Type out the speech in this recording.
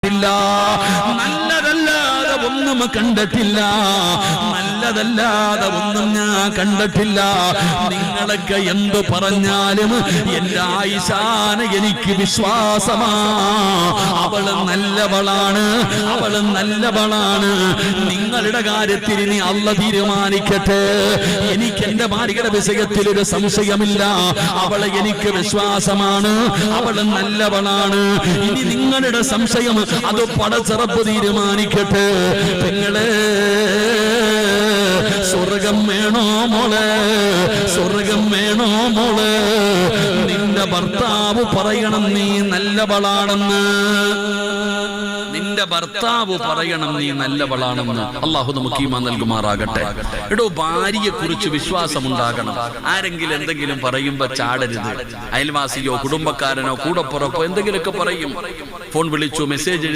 കണ്ടിട്ടില്ല, നല്ലതല്ലാതെ ഒന്നും കണ്ടിട്ടില്ല, നല്ലതല്ലാതെ ഒന്നും ഞാൻ കണ്ടിട്ടില്ല. നിങ്ങളൊക്കെ എന്ത് പറഞ്ഞാലും എന്റെ ആയിഷാനെ എനിക്ക് വിശ്വാസമാ. അവള് നല്ലവളാണ്, അവള് നല്ലവളാണ്. നിങ്ങളുടെ കാര്യത്തിൽ ഇനി അല്ലാഹ് തീരുമാനിക്കട്ടെ. എനിക്ക് എന്റെ ഭാര്യയുടെ വിഷയത്തിൽ ഒരു സംശയമില്ല. അവളെ എനിക്ക് വിശ്വാസമാണ്, അവള് നല്ലവളാണ്. ഇനി നിങ്ങളുടെ സംശയം അത് പടച്ചറപ്പ് തീരുമാനിക്കട്ടെ. നിങ്ങളെ സ്വർഗം വേണോ മോളെ, സ്വർഗം വേണോ മോളെ? നിന്റെ ഭർത്താവ് പറയണം നീ നല്ലവളാണെന്ന്, നിന്റെ ഭർത്താവ് പറയണം നീ നല്ലവളാണെന്ന്. അള്ളാഹു നമുക്ക് ഈമാൻ നൽകുമാറാകട്ടെ. എടോ, ഭാര്യയെ കുറിച്ച് വിശ്വാസമുണ്ടാകണം. ആരെങ്കിലും എന്തെങ്കിലും പറയുമ്പോ ചാടരുത്. അയൽവാസിയോ കുടുംബക്കാരനോ കൂടപ്പുറപ്പോ എന്തെങ്കിലുമൊക്കെ പറയും, ഫോൺ വിളിച്ചു, മെസ്സേജ്